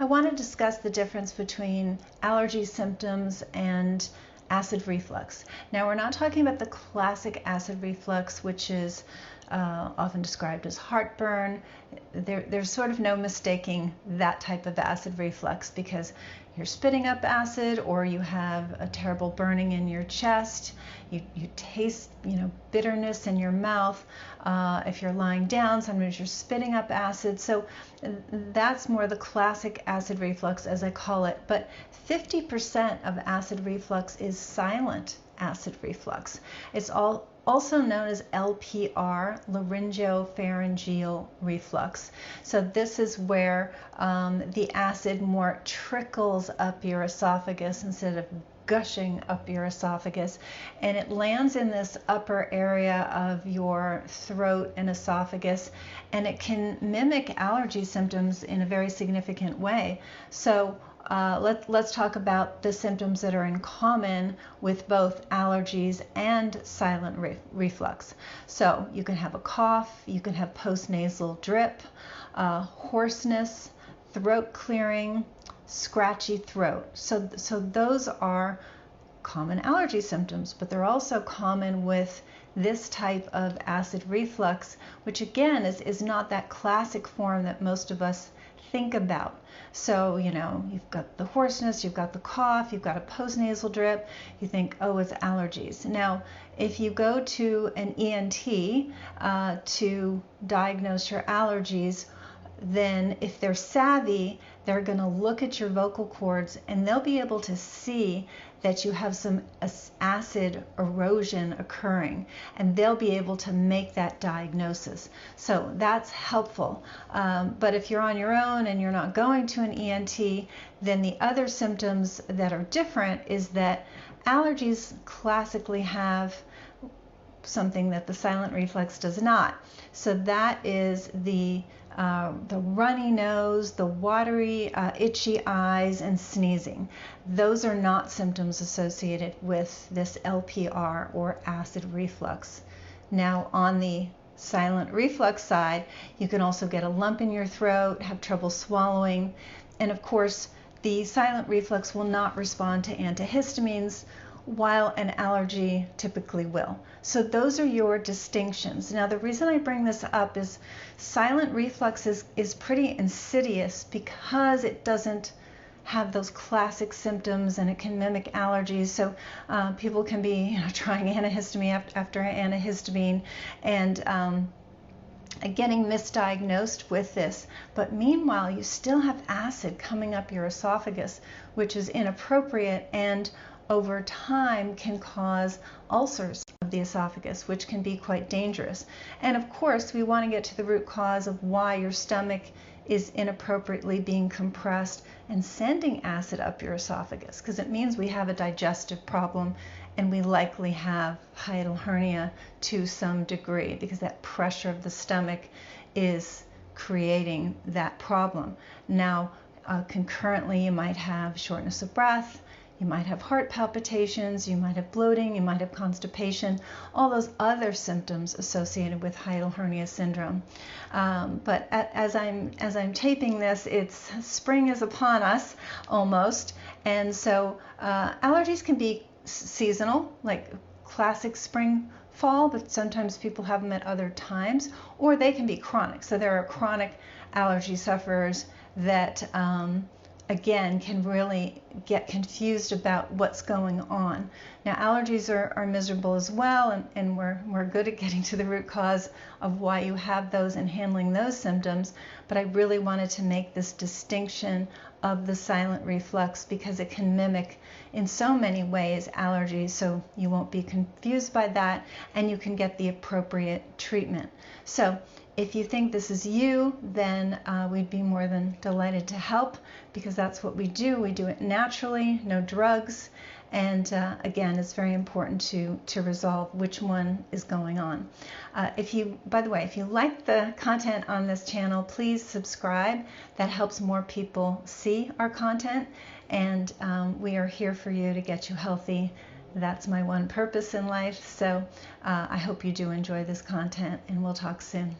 I want to discuss the difference between allergy symptoms and acid reflux. Now, we're not talking about the classic acid reflux, which is often described as heartburn. There's sort of no mistaking that type of acid reflux because you're spitting up acid, or you have a terrible burning in your chest. You taste, bitterness in your mouth. If you're lying down, sometimes you're spitting up acid. So that's more the classic acid reflux, as I call it. But 50% of acid reflux is silent acid reflux. It's also known as LPR, laryngopharyngeal reflux. So this is where the acid more trickles up your esophagus instead of gushing up your esophagus, and it lands in this upper area of your throat and esophagus, and it can mimic allergy symptoms in a very significant way. So let's talk about the symptoms that are in common with both allergies and silent reflux. So you can have a cough, you can have postnasal drip, hoarseness, throat clearing, scratchy throat. So those are common allergy symptoms, but they're also common with this type of acid reflux, which again is not that classic form that most of us think about. So, you've got the hoarseness, you've got the cough, you've got a postnasal drip, you think, oh, it's allergies. Now, if you go to an ENT to diagnose your allergies, then if they're savvy, they're going to look at your vocal cords and they'll be able to see that you have some acid erosion occurring, and they'll be able to make that diagnosis. So that's helpful. But if you're on your own and you're not going to an ENT, then the other symptoms that are different is that allergies classically have something that the silent reflux does not. So that is the runny nose, the watery, itchy eyes, and sneezing. Those are not symptoms associated with this LPR or acid reflux. Now, on the silent reflux side, you can also get a lump in your throat, have trouble swallowing, and of course, the silent reflux will not respond to antihistamines, while an allergy typically will. So those are your distinctions. Now, the reason I bring this up is silent reflux is pretty insidious because it doesn't have those classic symptoms and it can mimic allergies. So people can be trying antihistamine after antihistamine and getting misdiagnosed with this. But meanwhile, you still have acid coming up your esophagus, which is inappropriate and over time can cause ulcers of the esophagus, which can be quite dangerous. And of course, we want to get to the root cause of why your stomach is inappropriately being compressed and sending acid up your esophagus, because it means we have a digestive problem and we likely have hiatal hernia to some degree, because that pressure of the stomach is creating that problem. Now, concurrently, you might have shortness of breath, you might have heart palpitations, you might have bloating, you might have constipation, all those other symptoms associated with hiatal hernia syndrome. But as I'm taping this, spring is upon us almost, and so allergies can be seasonal, like classic spring, fall, but sometimes people have them at other times, or they can be chronic. So there are chronic allergy sufferers that again, can really get confused about what's going on. Now, allergies are miserable as well, and we're good at getting to the root cause of why you have those and handling those symptoms, but I really wanted to make this distinction of the silent reflux because it can mimic in so many ways allergies, so you won't be confused by that, and you can get the appropriate treatment. So if you think this is you, then we'd be more than delighted to help, because that's what we do. We do it naturally, no drugs, and again, it's very important to resolve which one is going on. By the way, if you like the content on this channel, please subscribe. That helps more people see our content, and we are here for you to get you healthy. That's my one purpose in life. So I hope you do enjoy this content, and we'll talk soon.